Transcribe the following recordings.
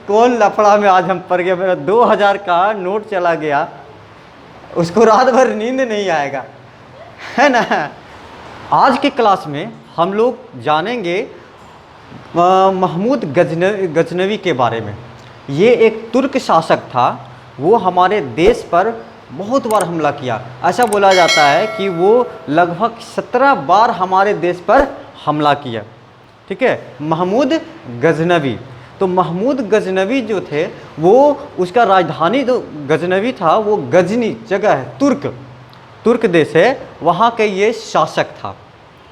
कौन लफड़ा में आज हम पड़ गए। मेरा 2000 का नोट चला गया, उसको रात भर नींद नहीं आएगा, है ना। आज की क्लास में हम लोग जानेंगे महमूद गजनवी के बारे में। ये एक तुर्क शासक था, वो हमारे देश पर बहुत बार हमला किया। ऐसा बोला जाता है कि वो लगभग 17 बार हमारे देश पर हमला किया। ठीक है, महमूद गजनवी। तो महमूद गजनवी जो थे वो, उसका राजधानी जो गजनवी था वो गजनी जगह है, तुर्क देश है, वहाँ का ये शासक था।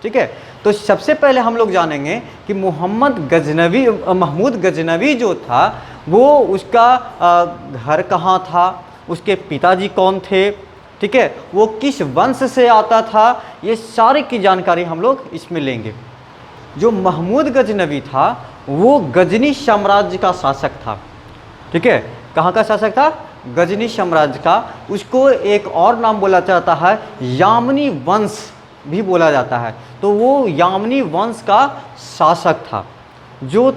ठीक है, तो सबसे पहले हम लोग जानेंगे कि महमूद गजनवी जो था वो, उसका घर कहाँ था, उसके पिताजी कौन थे, ठीक है, वो किस वंश से आता था, ये सारी की जानकारी हम लोग इसमें लेंगे। जो महमूद गजनवी था वो गजनी साम्राज्य का शासक था। ठीक है, कहाँ का शासक था? गजनी साम्राज्य का। उसको एक और नाम बोला जाता है, यामनी वंश भी बोला जाता है। तो वो यामनी वंश का शासक था, जो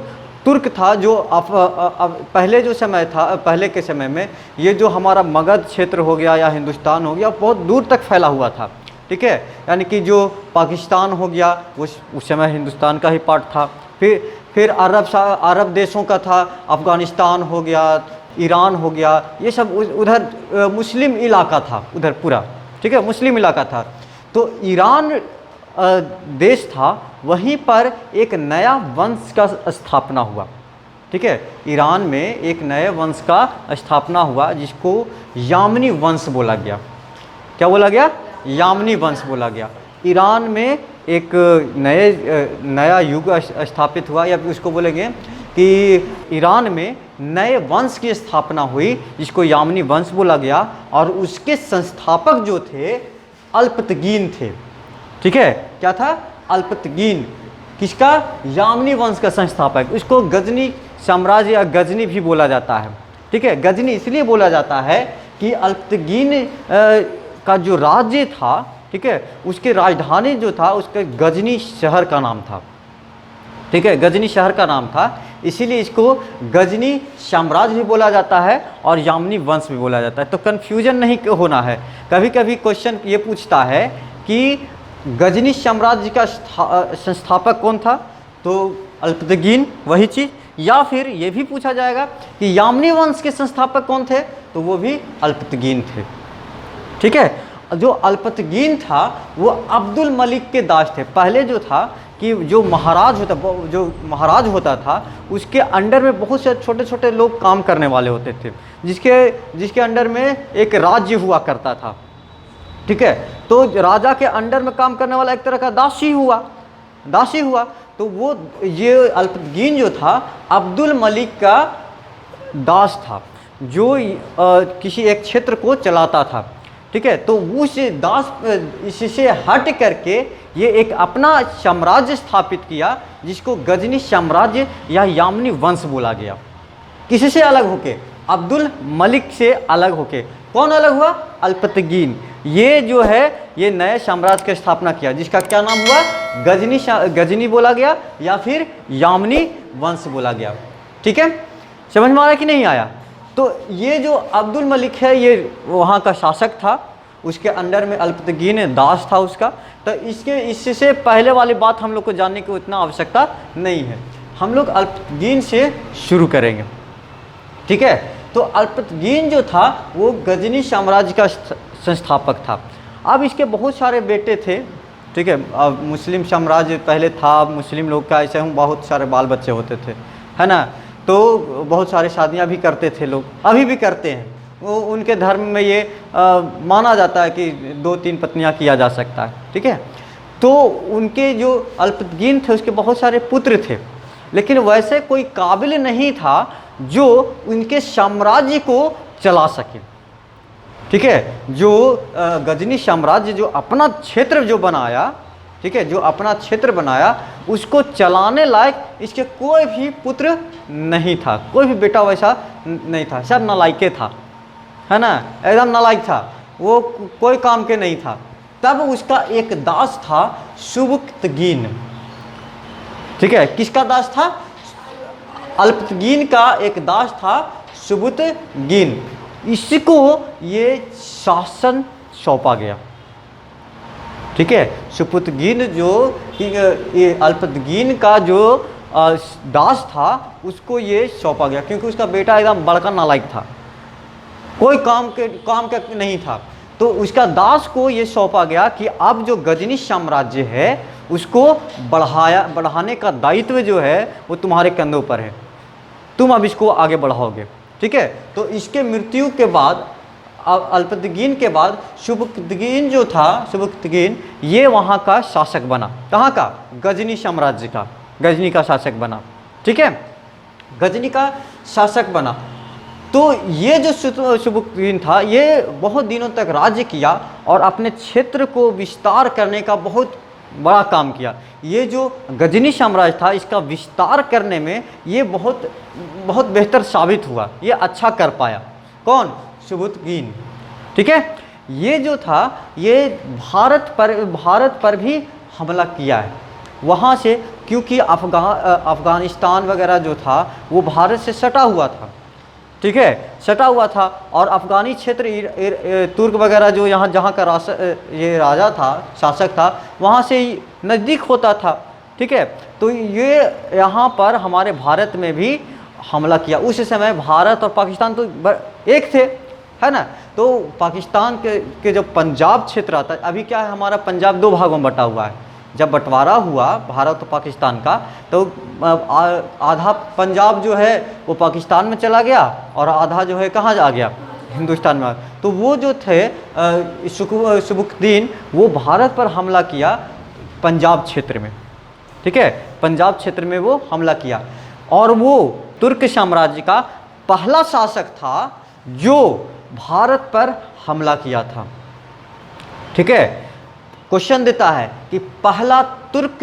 तुर्क था, जो पहले जो समय था, पहले के समय में ये जो हमारा मगध क्षेत्र हो गया या हिंदुस्तान हो गया, बहुत दूर तक फैला हुआ था। ठीक है, यानी कि जो पाकिस्तान हो गया उस समय हिंदुस्तान का ही पार्ट था। फिर अरब देशों का था, अफ़गानिस्तान हो गया, ईरान हो गया, ये सब उधर मुस्लिम इलाका था उधर पूरा। ठीक है, मुस्लिम इलाका था। तो ईरान देश था, वहीं पर एक नया वंश का स्थापना हुआ। ठीक है, ईरान में एक नए वंश का स्थापना हुआ जिसको यामनी वंश बोला गया। क्या बोला गया? यामनी वंश बोला गया। ईरान में एक नया युग स्थापित हुआ, या उसको बोलेंगे कि ईरान में नए वंश की स्थापना हुई जिसको यामनी वंश बोला गया। और उसके संस्थापक जो थे अल्पतगीन थे। ठीक है, क्या था? अल्पतगीन। किसका? यामनी वंश का संस्थापक। उसको गजनी साम्राज्य या गजनी भी बोला जाता है। ठीक है, गजनी इसलिए बोला जाता है कि अल्पतगीन का जो राज्य था, ठीक है, उसके राजधानी जो था उसका गजनी शहर का नाम था। ठीक है, गजनी शहर का नाम था, इसीलिए इसको गजनी साम्राज्य भी बोला जाता है और यामनी वंश भी बोला जाता है। तो कन्फ्यूजन नहीं होना है। कभी कभी क्वेश्चन ये पूछता है कि गजनी साम्राज्य का संस्थापक कौन था, तो अल्पतगीन, वही चीज़। या फिर ये भी पूछा जाएगा कि यामनी वंश के संस्थापक कौन थे, तो वो भी अल्पतगीन थे। ठीक है, जो अल्पतगीन था वो अब्दुल मलिक के दास थे। पहले जो था कि जो महाराज होता था उसके अंडर में बहुत से छोटे छोटे लोग काम करने वाले होते थे, जिसके अंडर में एक राज्य हुआ करता था। ठीक है, तो राजा के अंडर में काम करने वाला एक तरह का दासी हुआ। तो वो ये अल्पतगीन जो था अब्दुल मलिक का दास था, जो किसी एक क्षेत्र को चलाता था। ठीक है, तो उस दास इससे हट करके ये एक अपना साम्राज्य स्थापित किया जिसको गजनी साम्राज्य या यामनी वंश बोला गया। किसी अलग होके? अब्दुल मलिक से अलग होके। कौन अलग हुआ? अल्पतगीन। ये जो है ये नए साम्राज्य की स्थापना किया जिसका क्या नाम हुआ? गजनी बोला गया या फिर यामनी वंश बोला गया। ठीक है, समझ में आ रहा है कि नहीं आया? तो ये जो अब्दुल मलिक है ये वहाँ का शासक था, उसके अंडर में अल्पतगीन दास था उसका। तो इससे पहले वाली बात हम लोग को जानने की उतना आवश्यकता नहीं है। हम लोग अल्पतगीन से शुरू करेंगे। ठीक है, तो अल्पतगीन जो था वो गजनी साम्राज्य का संस्थापक था। अब इसके बहुत सारे बेटे थे। ठीक है, अब मुस्लिम साम्राज्य पहले था, मुस्लिम लोग का ऐसे हम बहुत सारे बाल बच्चे होते थे, है ना। तो बहुत सारी शादियां भी करते थे लोग, अभी भी करते हैं। वो उनके धर्म में ये माना जाता है कि 2-3 पत्नियां किया जा सकता है। ठीक है, तो उनके जो अल्पतगीन थे उसके बहुत सारे पुत्र थे, लेकिन वैसे कोई काबिल नहीं था जो उनके साम्राज्य को चला सके। ठीक है, जो गजनी साम्राज्य जो अपना क्षेत्र जो बनाया, ठीक है, जो अपना क्षेत्र बनाया उसको चलाने लायक इसके कोई भी पुत्र नहीं था, कोई भी बेटा वैसा नहीं था, सब नालायके था, है ना, एकदम नालायक था, वो कोई काम के नहीं था। तब उसका एक दास था सुबुक्तगीन। ठीक है, किसका दास था? अल्पतगीन का एक दास था सुबुतगीन, इसको ये शासन सौंपा गया। ठीक है, सुबुतगीन जो ये अल्पतगीन का जो दास था उसको ये सौंपा गया, क्योंकि उसका बेटा एकदम बड़का नालायक था, कोई काम का नहीं था। तो उसका दास को ये सौंपा गया कि अब जो गजनी साम्राज्य है उसको बढ़ाने का दायित्व जो है वो तुम्हारे कंधों पर है, तुम अब इसको आगे बढ़ाओगे। ठीक है, तो इसके मृत्यु के बाद अल्पतगीन के बाद सुबुतगीन जो था, सुबुतगीन ये वहाँ का शासक बना। कहाँ का? गजनी साम्राज्य का, गजनी का शासक बना। ठीक है, गजनी का शासक बना। तो ये जो सुबुतगीन था ये बहुत दिनों तक राज्य किया और अपने क्षेत्र को विस्तार करने का बहुत बड़ा काम किया। ये जो गजनी साम्राज्य था इसका विस्तार करने में ये बहुत बेहतर साबित हुआ, ये अच्छा कर पाया। कौन? सुबुतगीन। ठीक है, ये जो था ये भारत पर भी हमला किया है वहाँ से, क्योंकि अफ़गानिस्तान वगैरह जो था वो भारत से सटा हुआ था। ठीक है, सटा हुआ था और अफ़गानी क्षेत्र तुर्क वगैरह जो यहाँ जहाँ का ये राजा था, शासक था, वहाँ से नज़दीक होता था। ठीक है, तो ये यहाँ पर हमारे भारत में भी हमला किया। उस समय भारत और पाकिस्तान तो एक थे, है ना। तो पाकिस्तान के जो पंजाब क्षेत्र आता है, अभी क्या है हमारा पंजाब दो भागों में बटा हुआ है। जब बंटवारा हुआ भारत और पाकिस्तान का तो आधा पंजाब जो है वो पाकिस्तान में चला गया और आधा जो है कहाँ आ गया? हिंदुस्तान में। तो वो जो थे सुबुतगीन वो भारत पर हमला किया पंजाब क्षेत्र में। ठीक है, पंजाब क्षेत्र में वो हमला किया और वो तुर्क साम्राज्य का पहला शासक था जो भारत पर हमला किया था। ठीक है, क्वेश्चन देता है कि पहला तुर्क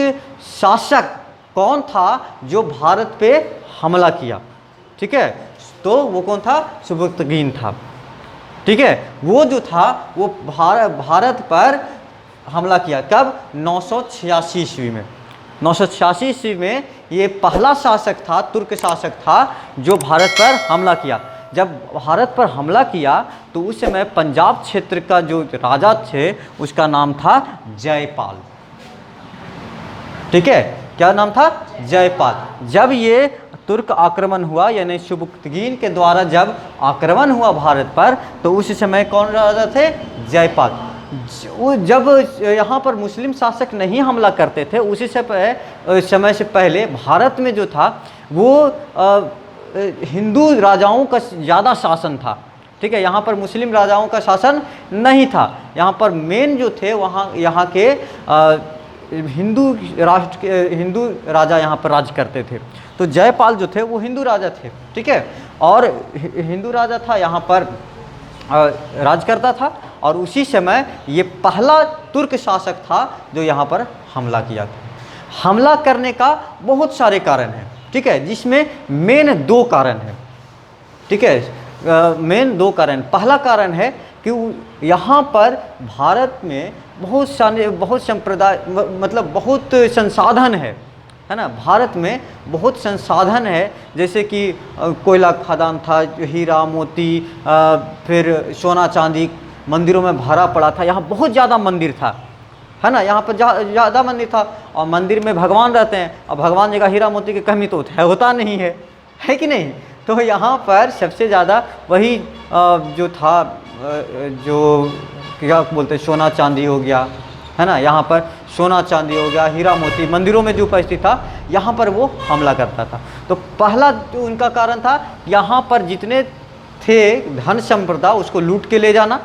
शासक कौन था जो भारत पे हमला किया? ठीक है, तो वो कौन था? सुबुतगीन था। ठीक है, वो जो था वो भारत पर हमला किया कब? 986 ईस्वी में। 986 ईस्वी में ये पहला शासक था, तुर्क शासक था जो भारत पर हमला किया। जब भारत पर हमला किया तो उस समय पंजाब क्षेत्र का जो राजा थे उसका नाम था जयपाल। ठीक है, क्या नाम था? जयपाल। जब ये तुर्क आक्रमण हुआ, यानी सुबुतगीन के द्वारा जब आक्रमण हुआ भारत पर, तो उस समय कौन राजा थे? जयपाल। जब यहाँ पर मुस्लिम शासक नहीं हमला करते थे, उसी समय से पहले भारत में जो था वो हिंदू राजाओं का ज़्यादा शासन था। ठीक है, यहाँ पर मुस्लिम राजाओं का शासन नहीं था। यहाँ पर मेन जो थे वहाँ यहाँ के हिंदू राजा यहाँ पर राज करते थे। तो जयपाल जो थे वो हिंदू राजा थे। ठीक है, और हिंदू राजा था, यहाँ पर राज करता था और उसी समय ये पहला तुर्क शासक था जो यहाँ पर हमला किया था। हमला करने का बहुत सारे कारण हैं। ठीक है, जिसमें मेन दो कारण हैं। ठीक है, मेन दो कारण। पहला कारण है कि यहाँ पर भारत में बहुत संप्रदाय, मतलब बहुत संसाधन है ना। भारत में बहुत संसाधन है, जैसे कि कोयला खदान था, हीरा मोती, फिर सोना चांदी मंदिरों में भरा पड़ा था। यहाँ बहुत ज़्यादा मंदिर था, है ना। यहाँ पर ज़्यादा मंदिर था और मंदिर में भगवान रहते हैं और भगवान जगह हीरा मोती की कमी तो होता नहीं है कि नहीं। तो यहाँ पर सबसे ज़्यादा वही जो था, जो क्या बोलते हैं, सोना चांदी हो गया, है ना। यहाँ पर सोना चांदी हो गया, हीरा मोती मंदिरों में जो उपस्थित था, यहाँ पर वो हमला करता था। तो पहला जो उनका कारण था, यहाँ पर जितने थे धन संपदा उसको लूट के ले जाना।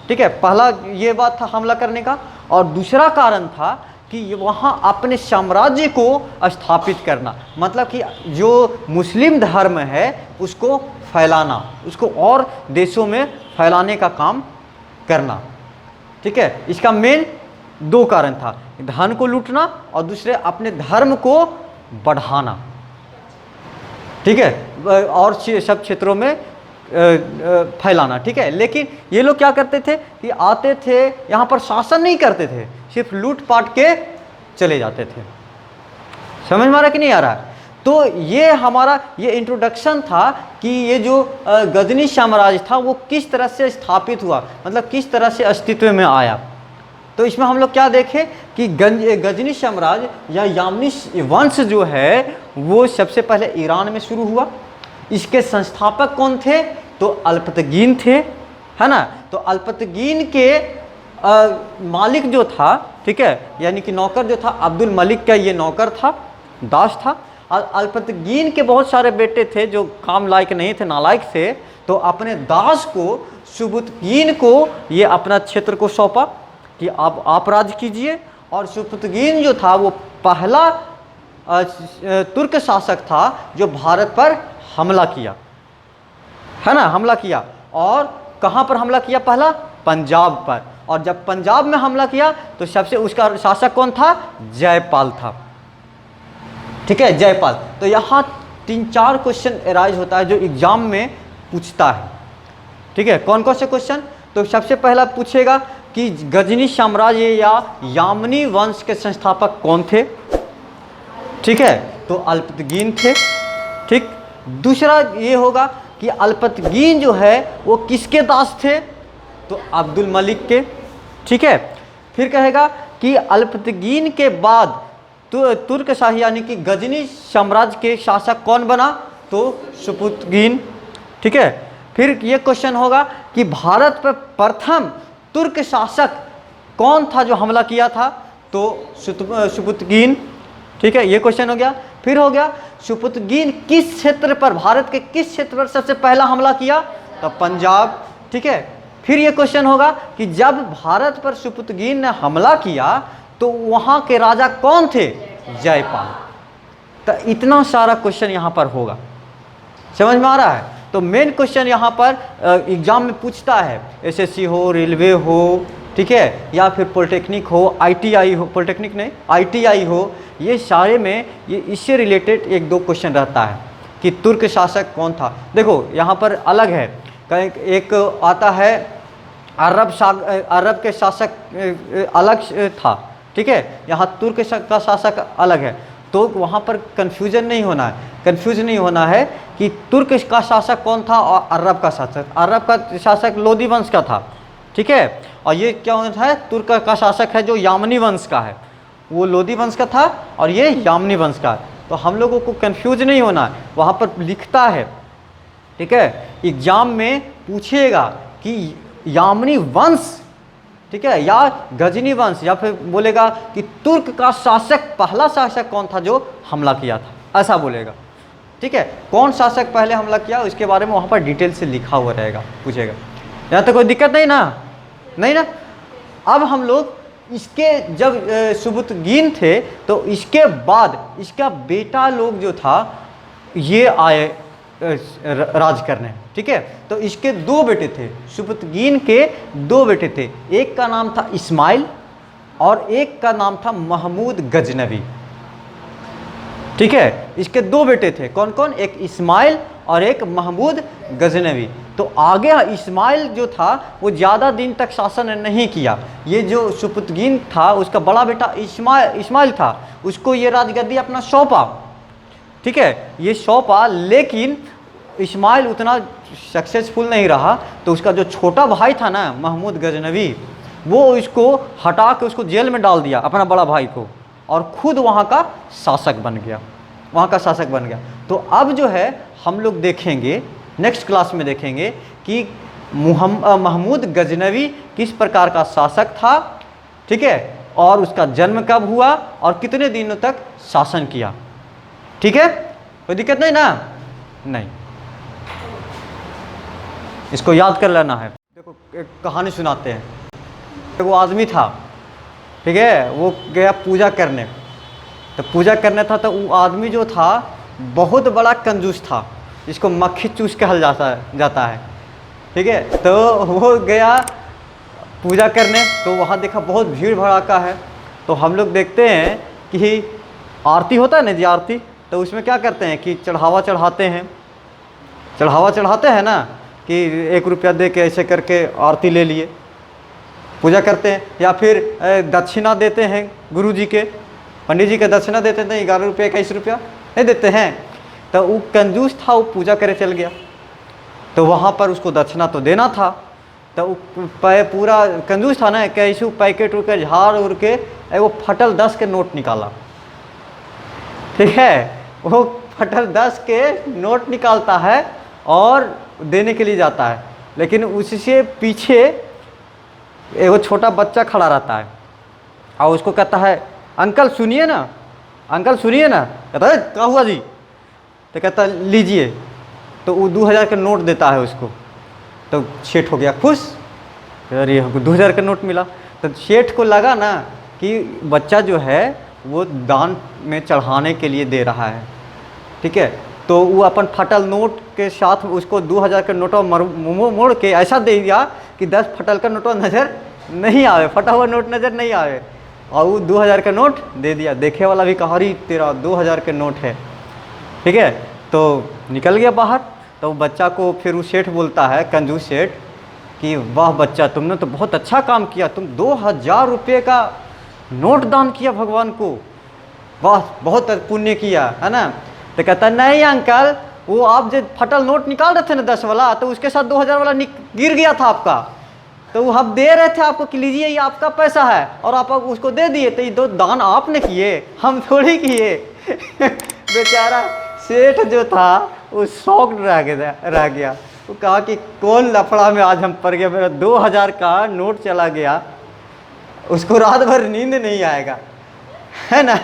ठीक है, पहला ये बात था हमला करने का। और दूसरा कारण था कि वहाँ अपने साम्राज्य को स्थापित करना, मतलब कि जो मुस्लिम धर्म है उसको फैलाना, उसको और देशों में फैलाने का काम करना। ठीक है, इसका मेन दो कारण था, धन को लूटना और दूसरे अपने धर्म को बढ़ाना। ठीक है, और सब क्षेत्रों में फैलाना। ठीक है, लेकिन ये लोग क्या करते थे कि आते थे, यहाँ पर शासन नहीं करते थे, सिर्फ लूट पाट के चले जाते थे। समझ में आ रहा कि नहीं आ रहा है? तो ये हमारा ये इंट्रोडक्शन था कि ये जो गजनी साम्राज्य था वो किस तरह से स्थापित हुआ, मतलब किस तरह से अस्तित्व में आया। तो इसमें हम लोग क्या देखें कि गजनी साम्राज्य या यामनी वंश जो है वो सबसे पहले ईरान में शुरू हुआ। इसके संस्थापक कौन थे? तो अल्पतगीन थे, है ना। तो अल्पतगीन के मालिक जो था, ठीक है, यानी कि नौकर जो था, अब्दुल मलिक का ये नौकर था, दास था। और अल्पतगीन के बहुत सारे बेटे थे जो काम लायक नहीं थे, नालायक थे। तो अपने दास को, सुबुतगीन को, ये अपना क्षेत्र को सौंपा कि आप राज कीजिए। और सुबुतगीन जो था वो पहला तुर्क शासक था जो भारत पर हमला किया, है ना, हमला किया। और कहाँ पर हमला किया? पहला पंजाब पर। और जब पंजाब में हमला किया तो सबसे उसका शासक कौन था? जयपाल था, ठीक है, जयपाल। तो यहाँ 3-4 क्वेश्चन अराइज होता है जो एग्जाम में पूछता है, ठीक है। कौन कौन से क्वेश्चन? तो सबसे पहला पूछेगा कि गजनी साम्राज्य या यामनी वंश के संस्थापक कौन थे, ठीक है, तो अल्पतगीन थे, ठीक। दूसरा ये होगा कि अल्पतगीन जो है वो किसके दास थे? तो अब्दुल मलिक के, ठीक है। फिर कहेगा कि अल्पतगीन के बाद तो तुर्क शाही यानी कि गजनी साम्राज्य के शासक कौन बना? तो सुबुतगीन, ठीक है। फिर ये क्वेश्चन होगा कि भारत पर प्रथम तुर्क शासक कौन था जो हमला किया था? तो सुबुतगीन, ठीक है, ये क्वेश्चन हो गया। फिर हो गया सुबुतगीन किस क्षेत्र पर, भारत के किस क्षेत्र पर सबसे पहला हमला किया? तो पंजाब, ठीक है। फिर ये क्वेश्चन होगा कि जब भारत पर सुबुतगीन ने हमला किया तो वहाँ के राजा कौन थे? जयपाल। तो इतना सारा क्वेश्चन यहाँ पर होगा, समझ में आ रहा है। तो मेन क्वेश्चन यहाँ पर एग्जाम में पूछता है, एसएससी हो, रेलवे हो, ठीक है, या फिर पॉलिटेक्निक हो, आईटीआई हो, पॉलिटेक्निक नहीं आईटीआई हो, ये सारे में ये इससे रिलेटेड 1-2 क्वेश्चन रहता है कि तुर्क शासक कौन था। देखो यहाँ पर अलग है, एक आता है अरब के शासक अलग था, ठीक है, यहाँ तुर्क का शासक अलग है। तो वहाँ पर कंफ्यूजन नहीं होना है, कंफ्यूज नहीं होना है कि तुर्क का शासक कौन था और अरब का शासक। अरब का शासक लोदी वंश का था, ठीक है, और ये क्या होता है? तुर्क का शासक है जो यामनी वंश का है, वो लोदी वंश का था और ये यामनी वंश का है। तो हम लोगों को कंफ्यूज नहीं होना है, वहाँ पर लिखता है, ठीक है, एग्जाम में पूछेगा कि यामनी वंश, ठीक है, या गजनी वंश, या फिर बोलेगा कि तुर्क का शासक, पहला शासक कौन था जो हमला किया था, ऐसा बोलेगा, ठीक है। कौन शासक पहले हमला किया उसके बारे में वहाँ पर डिटेल से लिखा हुआ रहेगा, पूछेगा। यहाँ तो कोई दिक्कत नहीं ना, नहीं ना। अब हम लोग इसके जब सुबुतगीन थे तो इसके बाद इसका बेटा लोग जो था ये आए राज करने, ठीक है। तो इसके 2 बेटे थे, सुबुतगीन के 2 बेटे थे, एक का नाम था इस्माइल और एक का नाम था महमूद गजनवी, ठीक है। इसके 2 बेटे थे, कौन कौन? एक इस्माइल और एक महमूद गजनवी। तो आगे इस्माइल जो था वो ज़्यादा दिन तक शासन नहीं किया। ये जो सुबुतगीन था उसका बड़ा बेटा इस्माइल था, उसको ये राजगद्दी अपना सौंपा, ठीक है, ये सौंपा। लेकिन इस्माइल उतना सक्सेसफुल नहीं रहा, तो उसका जो छोटा भाई था ना महमूद गजनवी, वो इसको हटा के उसको जेल में डाल दिया, अपना बड़ा भाई को, और खुद वहाँ का शासक बन गया, वहाँ का शासक बन गया। तो अब जो है हम लोग देखेंगे, नेक्स्ट क्लास में देखेंगे कि महमूद गजनवी किस प्रकार का शासक था, ठीक है, और उसका जन्म कब हुआ और कितने दिनों तक शासन किया, ठीक है। कोई दिक्कत नहीं ना? नहीं, इसको याद कर लेना है। देखो एक कहानी सुनाते हैं। वो आदमी था, ठीक है, वो गया पूजा करने। तो पूजा करना था तो वो आदमी जो था बहुत बड़ा कंजूस था, जिसको मक्खी चूस कहल जाता है, ठीक है। तो वो गया पूजा करने, तो वहाँ देखा बहुत भीड़ भड़ाका है। तो हम लोग देखते हैं कि आरती होता है ना जी, आरती, तो उसमें क्या करते हैं कि चढ़ावा चढ़ाते हैं ना, कि 1 रुपया दे के ऐसे करके आरती ले लिए, पूजा करते हैं। या फिर दक्षिणा देते हैं गुरुजी के, पंडित जी के दक्षिणा देते थे 11 रुपये 21 रुपया, नहीं देते हैं। तो वो कंजूस था, वो पूजा करे चल गया, तो वहाँ पर उसको दक्षिणा तो देना था। तो वो पूरा कंजूस था ना, कैसू पैकेट उड़ के झाड़ उड़ के वो फटल 10 के नोट निकाला। ठीक है, वो फटल 10 के नोट निकालता है और देने के लिए जाता है, लेकिन उससे पीछे एगो छोटा बच्चा खड़ा रहता है और उसको कहता है अंकल सुनिए ना, अंकल सुनिए ना। कहता है क्या हुआ जी? तो कहता लीजिए। तो वो 2000 का नोट देता है उसको। तो सेठ हो गया खुश, अरे हमको 2000 का नोट मिला। तो सेठ को लगा ना कि बच्चा जो है वो दान में चढ़ाने के लिए दे रहा है। ठीक है, तो वो अपन फटल नोट के साथ उसको 2000 का नोटवा मोड़ के ऐसा दे दिया कि 10 फटल का नोटवा नज़र नहीं आवे, फटा हुआ नोट नज़र नहीं आवे, और वो 2000 का नोट दे दिया। देखे वाला भी कहा, अरे तेरा 2000 का नोट है। ठीक है, तो निकल गया बाहर। तो बच्चा को फिर वो सेठ बोलता है, कंजूस सेठ, कि वाह बच्चा तुमने तो बहुत अच्छा काम किया, तुम 2000 रुपये का नोट दान किया भगवान को, वाह बहुत पुण्य किया, है ना। तो कहता नहीं अंकल, वो आप जो फटल नोट निकाल रहे थे ना 10 वाला, तो उसके साथ 2000 वाला गिर गया था आपका, तो वो हम दे रहे थे आपको कि लीजिए ये आपका पैसा है, और आप उसको दे दिए। तो ये दो दान आपने किए, हम थोड़ी किए। बेचारा सेठ जो था वो शॉक्ड रह गया। वो कहा कि कौन लफड़ा में आज हम पड़ गए, मेरा 2000 का नोट चला गया, उसको रात भर नींद नहीं आएगा, है ना।